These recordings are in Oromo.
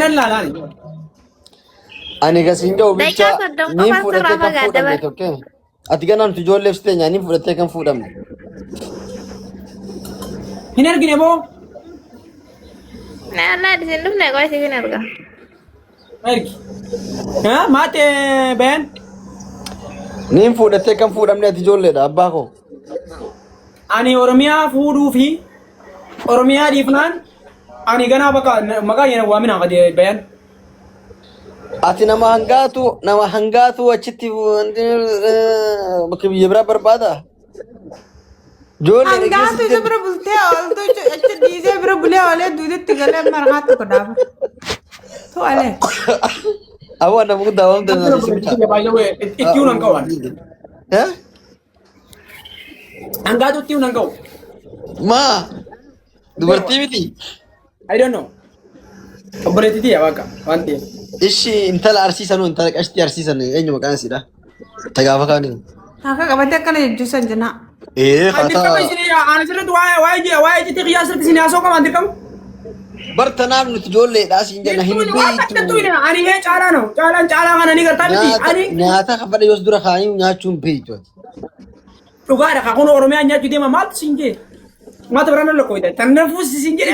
لا لا أنا قاسين جو بيتشا Daichaa soddom نيم qofaan فودتي sirraa كم fagaadha فودم bara. ليت أوكي أتيجا نام تجول لفستين يعني فودتي كم فودم هنا أرجع نبو Nah, di sini nih kau sih kan. أرجع ها مات بين نيم فودتي كم فودم ليت تجول ليت أباكو أنا أورميا فودو في أورميا دي فلان أنا جانا بقى مكان ينا وامنا قدي بين أتي نما هنگاتو أشتي بكبي يبرا بربادا جول ليت Hanggaatu isa bira bultee ooltu achi dhiisee bira bulee oolee duudetti galee marqaatti godhaafa. To'alee. أبو أنا مقول داوم أنا تنا بقول سيمتا لك باي ذا واي اتيون كوان ها أنقادو اتيون كو ما دبرتي بتي I don't know أبريتي دي يا باكا وانتي إيشي أنت الأرسي سنو أنت لك أشتي أرسي سنو أي مكان سيدا تجافا كاني Akka qabatee akkana jechuusan jennaa. إيه أنت كم خاطر سنة أنا سنة واي جي تقياس سنة أسوق ما أنت كم برتنام نتجول لي داسين جنا هني بيتو أنا هي چالانو چالان أنا نيجر تابتي أنا نياتا خبر يوز دورا خاني نياچون بيتو لغاية كأكون أورميا نيجي دي ما مات سينجي ما تبرنا لك كويدا تنفس سينجي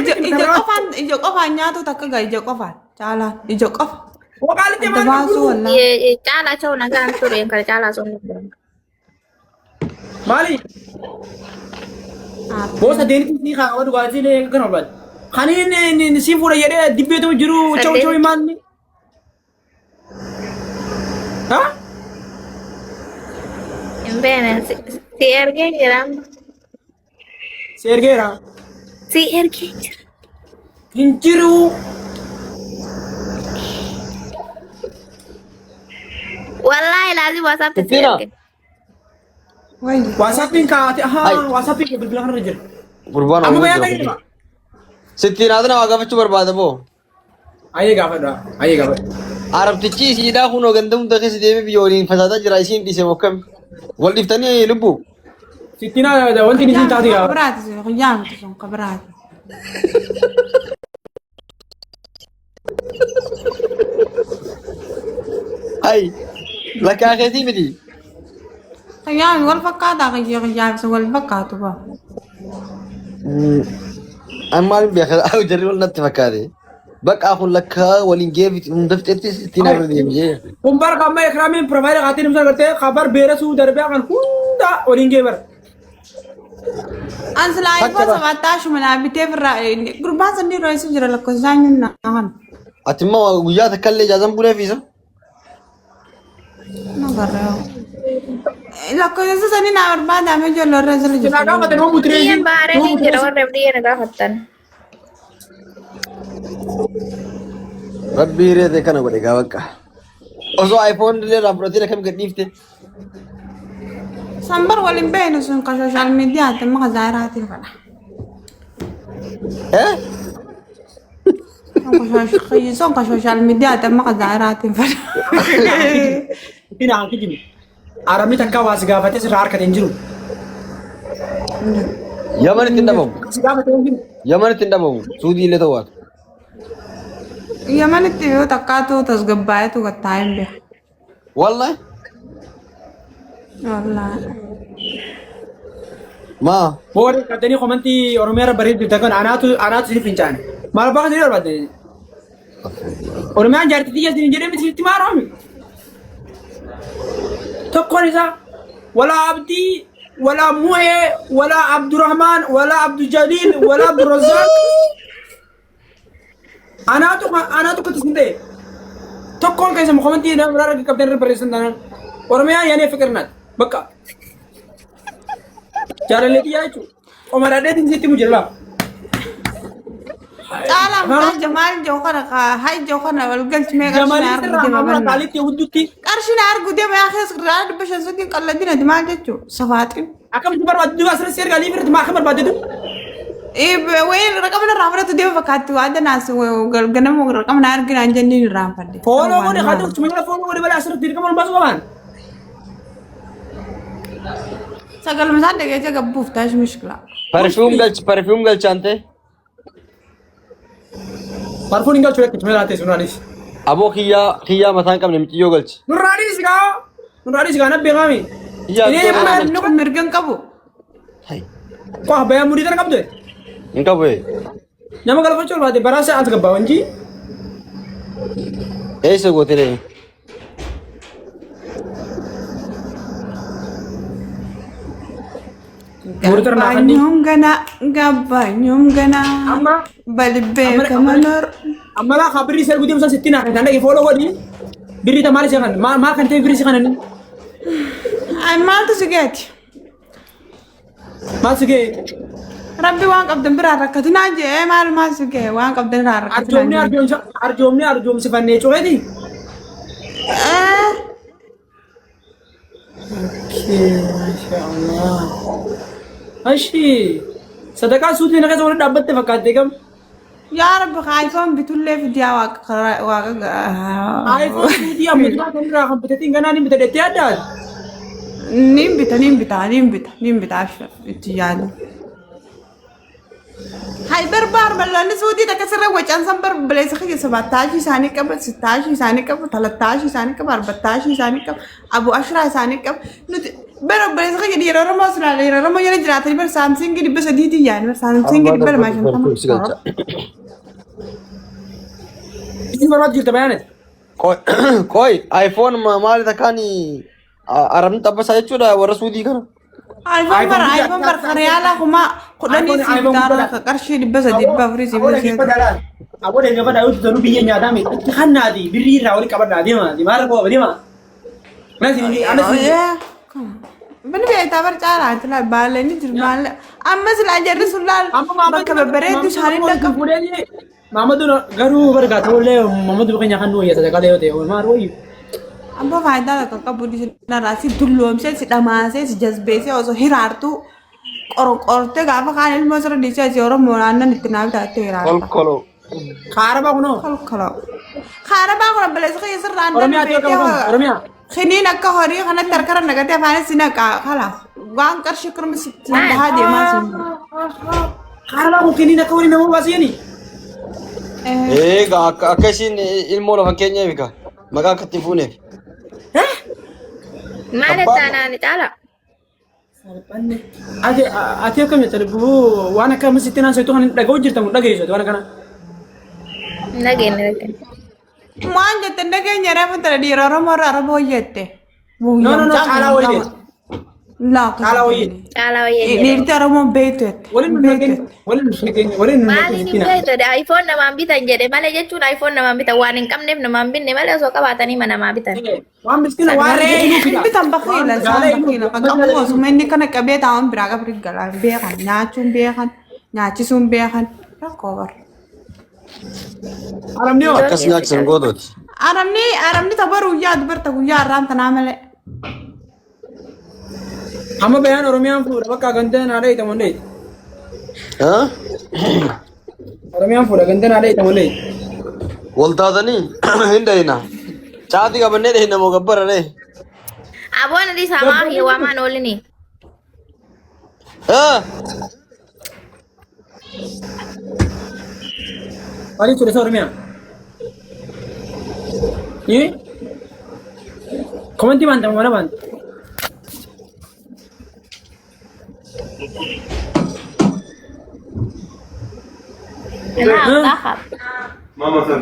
Ija qofaan nyaatu takka gaa ija qofaan caalaan ija qofa. وقالت Adda ما baasuu نقول wallaa. Iya, cala cowok naga antur yang kali cala so. مالي بوس دين كني خا أود قاعد لي كنا بعد خليني نسيب ولا يري دبيتو جرو تشو تشو ماني ها Yang benar si RG jeram. سيرجيرا Si RG. هنجرو Wallahi lazim WhatsApp si Tina. RG. Wayii. واتسابين كات هاي. ها واتسابين بالبلغ الرجل قربان أما أمو بيان جو تجيبا ستين هذا نواقف برباد بو أيه قافد أيه قافد عرب تجي سيدا خونو غندم دخس ديمي بيورين فسادا جرايسين دي سموكم والدي فتاني لبو ستينا ده وانتي نسيت تعطيها Qabraati sun qiyyaamti sun qabraati. هاي لك أخي بدي Qiyyaami wal fakkaataa qiyyaamsa wal fakkaatu ba. أما بياخذ أو جري ولا نتفكاري بقى أخون لك ولين جيب مدفت أنت ستين أبدا ديمي कुंभार काम में एकरा में प्रोवाइड खातिर हम करते हैं खबर बेरसू दरबिया kan hunda olinge bar An silaa ifaa sabataa shumanaa bitee firraa gurbaan sanii rooyisu jira lakkoofsaan nyunna kan. أتما وياك كل جازم بولا فيزا Nagarroo. Lakkoofsa sanii naa barbaadame ijoollee irra jira Kena jirtu. kata mau mutre Iya bare ni jira warna dia naga hotan. ربي يريد كنا بدي كابك أزو آيفون اللي رابطي لك كم قديفته Sambar waliin beenu sun ka social media te maka zairaatiin fadha. إيه Son ka social media te maka zairaatiin fadha. ina angki jimi arami takka was gafate sirar ka tenjiru يمن تندمو gafate tenjiru يمن تندمو سودي اللي توات Yamanitti yoo takkaatu tasgabbaayetu gattaa'in beeku. والله Wallaahi. ما bore katani komanti oromera barid bitakan anatu sini fincan mal baga sini bade oromera jarti tiya sini jere misi timarami تقولي ولا عبدي ولا مويه ولا عبد الرحمن ولا عبد الجليل ولا عبد الرزاق انا تو كنت سنتي تقول كيس مخمنتي انا مرار كابتن ريبريزنتان ورميا يعني فكرنا بقى جار اللي تيجي عمر ادي تنسيتي مجرلا Caalaan kaa Jamaal Jawhara kaa hay Jawhara wal galchi mee qarshina جمالي argu سر deema عمر banna. طالب يودتي Qarshina argu deema yaa keessa irraa dhibba shan soddii qalladina dimaa jechuun safaatiin. اكم جبر ودو اسر سير قال يفرد ما خبر بعد Wayin raqamna irraa fudhatu deema fakkaatti waa danaas ganama raqamna argina hin jenniin irraa hin fadde. فولو ودي خاطر تشمل فولو ودي بلا اسر تير كمان بس كمان Sagaluma isaan dhageessee gabbuuf taasisu mishkila. Perfume गल चांते Marfuun hin galchu lekkich meelaatee sunraanis. Aboo kiyyaa mataan qabne miti yoo galchi. Nurraanis gaa nabbi qaami. Inni kun mirga hin qabu. Koo abbayyaa mudii tana qabdu. Hin qabu. Nama galfachuu barbaade baraasa as gabbaa wanji. Eessa goote deemu? Gabanyum gana balibbe kamanor amala khabri sel gudi musa sittina kan dagi follow wadi birri ta mali sekan ma kan te birri sekan ni ay mal to siget ma sige rabbi wan qabdan bira rakatina je mal ma sige wan qabdan rakatina arjomni sifanne choedi Mashallah. Ashi. Sadaqah suuti na kasi wala dapat te fakate kam. Ya Rabbi iPhone bitulle video wa iPhone suuti am bita kan ra kan bita tingana ni bita dete ada. Nimbita afsha itiyani. Hay barbar balani suuti ta kasra wacan sambar balai sakhi 17 sani kab 16 sani kab 13 sani kab 14 sani kab abu ashra sani kab بر بس خي دي راه ما وصل على راه ما يلا جرات بر سامسونج دي بس دي يعني بس سامسونج دي بر ما شنو Ini baru aja kita bayanin. Koi iPhone mali takani aram apa saja sudah waras Sudi kan? iPhone ber karyalah kuma kudani sidara ka karshe di basa di bafri si basa. Abu deh nggak pada itu dulu biaya nyada mi. Kan nadi biri rawali kabar nadi mah. Di mana kok di mana? Masih ini ada sih. Bani biaya tabar cara itu lah balen ini jual. Amma selajar Rasulullah. Maka berberet tu hari dah kemudian ini. Mama tu garu berkat oleh mama tu bukannya kan dua ya saja kalau itu maru. Apa faedah lah kakak budi narasi dulu amse si damase si jazbe si also hirar tu orang te gak apa kan ilmu asal di sini orang mulana nitinab dah hirar. Kalau Kharaba kuno. Kharaba kuno belas kaya seran. Oromia. Kini nak kau hari kana terkaran nak tiap hari sini kalah. Wang kersyukur mesti dah dia masih. Kharaba kini nak kau ini mau bahasa ni. Akasin ilmu lah fakirnya Vika. Maka ketifune. Mana tanah ni cala? Sarpanne. Ati kami terbu. Wana kami mesti tenan saya tu kan dah gojir tamu dah gejot. Wana kana. Lagi. Manja tenda ke nyara pun tadi orang boyete. No, cala oye. La cala oye. Ini itu orang betet. Walin Mali ni betet. iPhone nama ambitan jadi. Mali je cun iPhone nama ambitan. Waning kam nem nama ambin ni. Mali soka bata ni mana nama ambitan. Wan miskin ware. Ini tambah khila. Kamu semua ini kan kabe tahun beraga bergalar. Bekan, nyaci sum bekan. Rakor. Aram ni Kas nyak sen godot. Aram ni tabar uyad bertaguya ram tanamale. Hama bayan Oromia pura baka gante na ada itu monde. Hah? Oromia pura gante na ada itu monde. बोलता था नहीं हिंदा ही ना चाहती का बनने दे ना मुकब्बर है Abo na di sama hiwa man uli ni. हाँ Kali sudah Oromia. Ini? Komentar bantu mana bantu? Nah, tahap. Mama sen.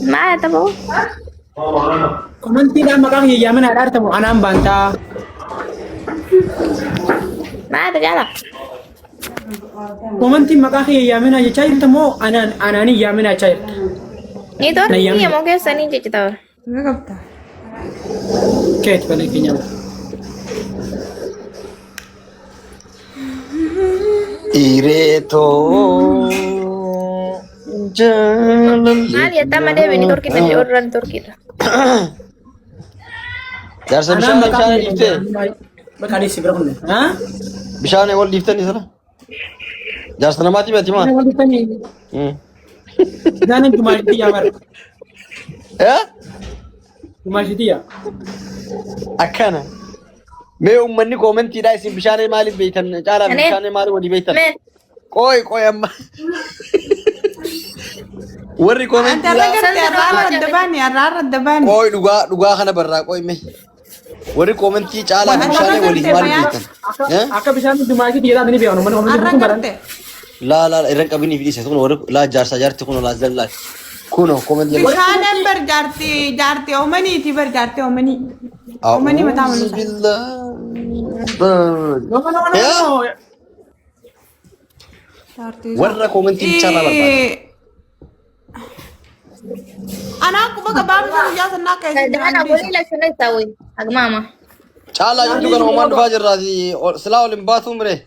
Mana tahu? Komentar dah makan ya mana ada tamu anam banta. Mana terjala? Komentar makan ya mana ya cair tamu anani ya mana cair. Ni tu ni yang mau ke sini je tahu. Enggak apa. Ket balik kinya. Ireto jalan. Mali ya tamu deh ini Turki tadi orang Turki tu. Dar se bishane lifte. Bakali sih berapa ni? Hah? Bishane wal lifte ni sana. Dar sana mati mati mah. Jangan cuma itu ya mar. Cuma itu ya. Akana. मैं उम्मनी कमेंट तीरा इसी बिशाने माली बेचन चारा बिशाने माली वो डी बेचन कोई अम्मा وري كومنت أنت رجعت الرارة الدباني الرارة الدباني. قوي دقا خنا برا قوي مي وري كومنتي تعالى بمشاني ولي مال بيتن akka bishaan dumaa kee jedhaa ni beeknu mana الرجعت. لا إيران قبني في ديسة تكون وري لا جارسا جارتي كونو لازم لا كونو كومنت يلا بشان بر جارتي أمني تبر جارتي أمني. أمني ما تعملوا صح. بالله no ورا كومنتي تعالى أنا أكو بقى بعمل جالس الناقة. أنا أقول لك شنو يسوي حق ماما. تعالى جدو كان عمان فاجر راضي سلاو لمباثو مره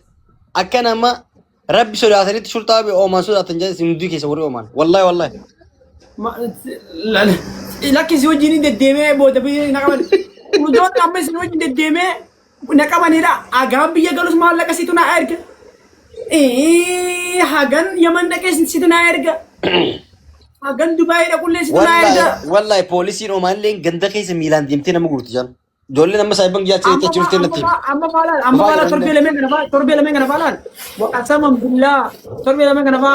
أكنا ما ربي سوري أثري تشرطة بي أو ما سوري أتنجز سمدوك يسوري أمان والله لكن زوجي ni dedeme bo tapi nakaman ujon kami زوجي dedeme nakaman ira agam biya galus mahal ka situ na erga hagan yaman na kes situ na erga hagan dubai na kulle situ na erga والله بوليسين أمان لين جندك يس ميلان ديمتنا مقولت جان دولنا ما سايبن جات سيتي تشوفتين نتي amma falan torbe lemen kana falan wa qasama billah torbe lemen kana fa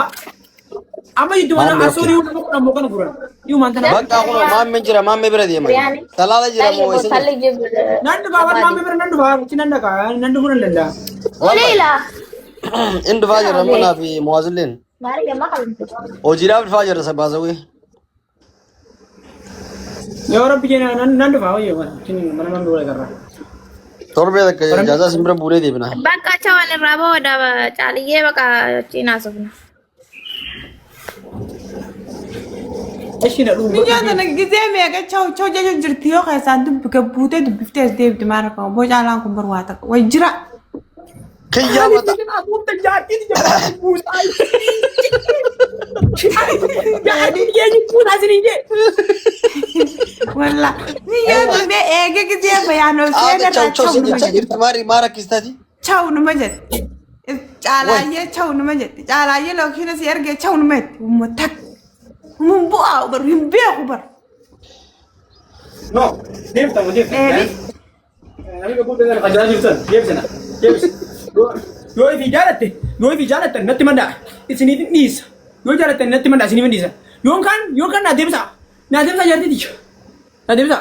amma itu mana asuri mo kana buran yu mantana بقى أقول ما من جرا ما مبرد يمان ثلاثة جرا مو ويسن nandu bawan mamme ber nandu bawan cinanda ka nandu buran lenda وليلى إند فاجر رمنا في موازلين ماري ما خلصت. وجرا فاجر سبازوي ya rabbi jena nandu bawan ya mana cinin mana man dole karra تربية ذاك جازا سمبرم بوري دي بنا بقى cawan rabo dah cari ye baka Cina sofna. اشina du من جد أنا جزء ميجا شو جاي جرتيو خيسان دب كبوتة دب بفتح ديب دمارك بوج على عنكم برواتك ويجرا. كيا متا aku terjadi di jalan pusai jadi dia ni pun asli je والله من جد ده إيجا جزء بيانو سيدا شو شو سيدي نمجد تجري تماري مارا كيستاتي شو نمجد على شو نمجد على لو كنا سيرجع شو نمجد ومتك ومبوع وبر ينبيع وبر. no dia tahu dia Kami kau dengan kajian Houston, dia sana, dia dua vijalat, nanti mana? Di sini nis, dua vijalat nanti mana? Sini mana? Yon kan nanti bisa jadi dia, nanti bisa.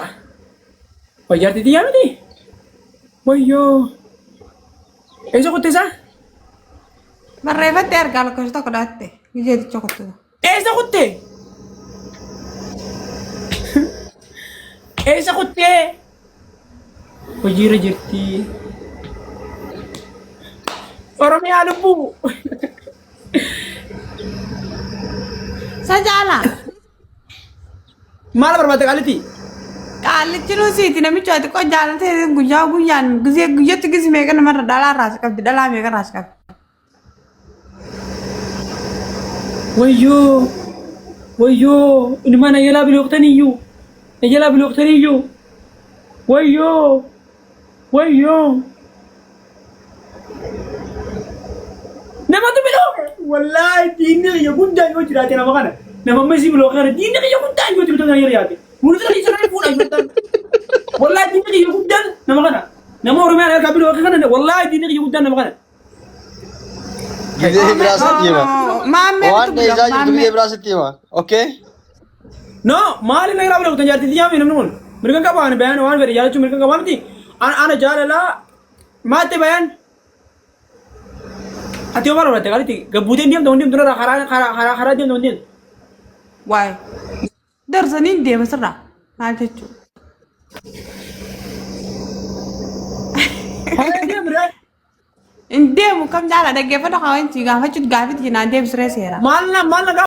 Oh jadi dia ni, oh yo, esok kau tesa? مرة ترجع لك وش تقول أنت يجي تشوفه. Esok kau te? Esok kau te? Oh jira jirti. Orang yang ada bu. سجالة. Malah berbalik kali ti. Kali cino sih, tina mi cuci kok jalan teh guyan, guzia tuh gizi mereka nomor dalam raskap, di dalam mereka raskap. Wayo, ini mana ya lah bilok tani yu, ya lah bilok tani yu. Wayo. Nama tu bilok. Wallahi dini ya kundan yo cerita nama kana. Nama masih bilok kana dini ya kundan yo cerita nama ya. Mulut tadi sana pun ayo kundan. Wallahi dini ya kundan nama kana. Nama orang mana ya bilok kana. Wallahi dini ya kundan nama kana. جديه براسك يما Mame وان ده إذا جديه براسك يما أوكي No, mali na grabe ko tanjati diya minum nun. Mereka kawan bayan wan beri jalan cuma mereka kawan ti. Ana jalan lah, mati bayan. Hati orang berarti kali ti. Gabutin diam tuh tuh hara diam tuh. Why? Darzanin dia mesra. Nanti cu. Hara diam berat. Dia mukam jalan ada gefa dah kawan ciga, facut gafit jinan dia besar sih. Mana